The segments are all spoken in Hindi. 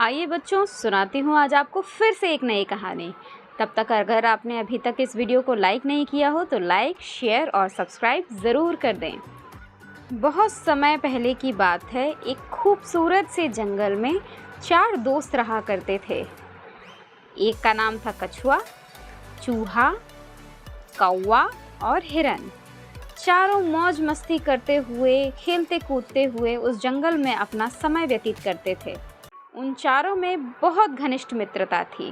आइए बच्चों, सुनाती हूँ आज आपको फिर से एक नई कहानी। तब तक अगर आपने अभी तक इस वीडियो को लाइक नहीं किया हो तो लाइक, शेयर और सब्सक्राइब ज़रूर कर दें। बहुत समय पहले की बात है। एक खूबसूरत से जंगल में 4 दोस्त रहा करते थे। एक का नाम था कछुआ, चूहा, कौवा और हिरन। चारों मौज मस्ती करते हुए, खेलते कूदते हुए उस जंगल में अपना समय व्यतीत करते थे। उन चारों में बहुत घनिष्ठ मित्रता थी।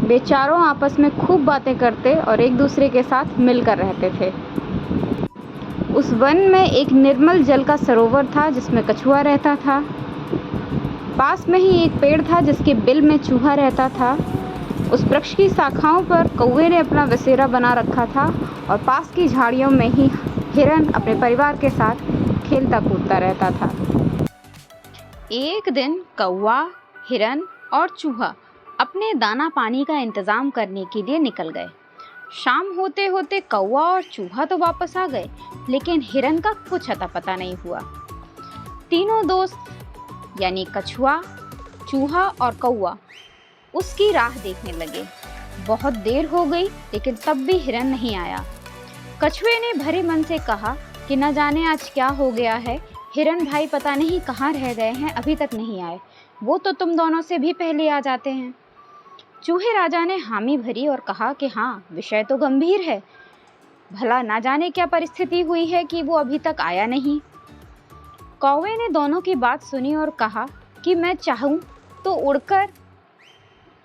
वे चारों आपस में खूब बातें करते और एक दूसरे के साथ मिलकर रहते थे। उस वन में एक निर्मल जल का सरोवर था जिसमें कछुआ रहता था। पास में ही एक पेड़ था जिसके बिल में चूहा रहता था। उस वृक्ष की शाखाओं पर कौवे ने अपना बसेरा बना रखा था और पास की झाड़ियों में ही हिरन अपने परिवार के साथ खेलता कूदता रहता था। एक दिन कौवा, हिरन और चूहा अपने दाना पानी का इंतजाम करने के लिए निकल गए। शाम होते होते कौवा और चूहा तो वापस आ गए, लेकिन हिरन का कुछ अता पता नहीं हुआ। तीनों दोस्त यानी कछुआ, चूहा और कौवा उसकी राह देखने लगे। बहुत देर हो गई, लेकिन तब भी हिरन नहीं आया। कछुए ने भरे मन से कहा कि न जाने आज क्या हो गया है। हिरन भाई पता नहीं कहाँ रह गए हैं, अभी तक नहीं आए। वो तो तुम दोनों से भी पहले आ जाते हैं। चूहे राजा ने हामी भरी और कहा कि हाँ, विषय तो गंभीर है। भला ना जाने क्या परिस्थिति हुई है कि वो अभी तक आया नहीं। कौवे ने दोनों की बात सुनी और कहा कि मैं चाहूँ तो उड़कर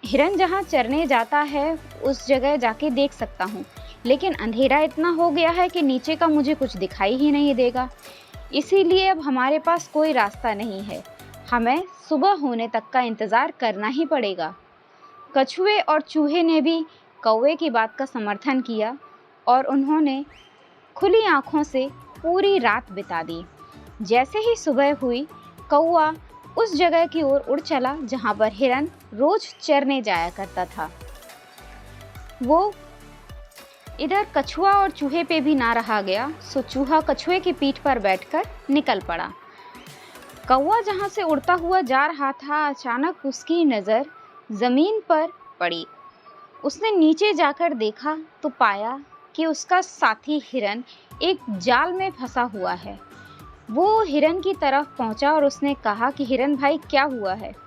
हिरन जहाँ चरने जाता है उस जगह जाके देख सकता हूँ, लेकिन अंधेरा इतना हो गया है कि नीचे का मुझे कुछ दिखाई ही नहीं देगा। इसीलिए अब हमारे पास कोई रास्ता नहीं है। हमें सुबह होने तक का इंतज़ार करना ही पड़ेगा। कछुए और चूहे ने भी कौवे की बात का समर्थन किया और उन्होंने खुली आँखों से पूरी रात बिता दी। जैसे ही सुबह हुई, कौवा उस जगह की ओर उड़ चला जहाँ पर हिरन रोज चरने जाया करता था। वो इधर कछुआ और चूहे पे भी ना रहा गया, सो चूहा कछुए की पीठ पर बैठकर निकल पड़ा। कौवा जहाँ से उड़ता हुआ जा रहा था, अचानक उसकी नज़र ज़मीन पर पड़ी। उसने नीचे जाकर देखा तो पाया कि उसका साथी हिरन एक जाल में फंसा हुआ है। वो हिरन की तरफ पहुंचा और उसने कहा कि हिरन भाई, क्या हुआ है?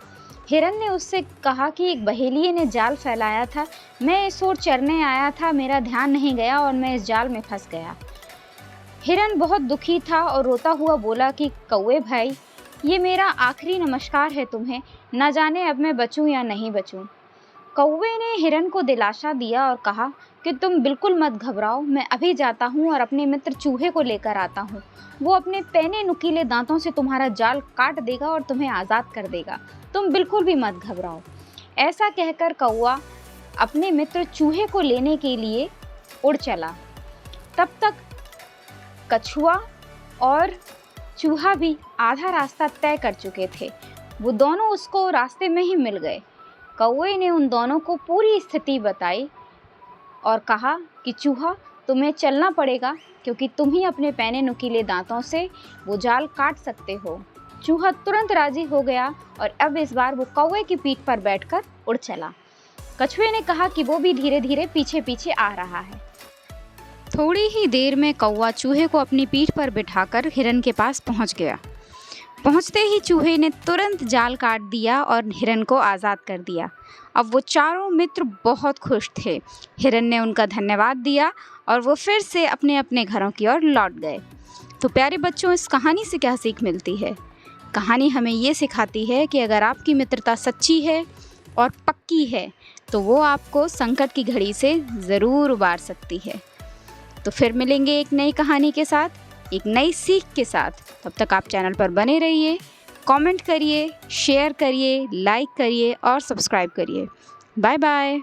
हिरन ने उससे कहा कि एक बहेलिये ने जाल फैलाया था, मैं इस ओर चरने आया था, मेरा ध्यान नहीं गया और मैं इस जाल में फंस गया। हिरन बहुत दुखी था और रोता हुआ बोला कि कौवे भाई, ये मेरा आखिरी नमस्कार है तुम्हें, न जाने अब मैं बचूं या नहीं बचूं। कौवे ने हिरन को दिलासा दिया और कहा कि तुम बिल्कुल मत घबराओ, मैं अभी जाता हूँ और अपने मित्र चूहे को लेकर आता हूँ। वो अपने पैने नुकीले दांतों से तुम्हारा जाल काट देगा और तुम्हें आज़ाद कर देगा। तुम बिल्कुल भी मत घबराओ। ऐसा कहकर कौवा अपने मित्र चूहे को लेने के लिए उड़ चला। तब तक कछुआ और चूहा भी आधा रास्ता तय कर चुके थे। वो दोनों उसको रास्ते में ही मिल गए। कौवे ने उन दोनों को पूरी स्थिति बताई और कहा कि चूहा, तुम्हें चलना पड़ेगा क्योंकि तुम ही अपने पैने नुकीले दांतों से वो जाल काट सकते हो। चूहा तुरंत राजी हो गया और अब इस बार वो कौवे की पीठ पर बैठकर उड़ चला। कछुए ने कहा कि वो भी धीरे धीरे पीछे पीछे आ रहा है। थोड़ी ही देर में कौवा चूहे को अपनी पीठ पर बिठाकर हिरन के पास पहुंच गया। पहुंचते ही चूहे ने तुरंत जाल काट दिया और हिरन को आज़ाद कर दिया। अब वो चारों मित्र बहुत खुश थे। हिरन ने उनका धन्यवाद दिया और वो फिर से अपने अपने घरों की ओर लौट गए। तो प्यारे बच्चों, इस कहानी से क्या सीख मिलती है? कहानी हमें ये सिखाती है कि अगर आपकी मित्रता सच्ची है और पक्की है तो वो आपको संकट की घड़ी से ज़रूर उबार सकती है। तो फिर मिलेंगे एक नई कहानी के साथ, एक नई सीख के साथ। तब तक आप चैनल पर बने रहिए, कमेंट करिए, शेयर करिए, लाइक करिए और सब्सक्राइब करिए। Bye bye.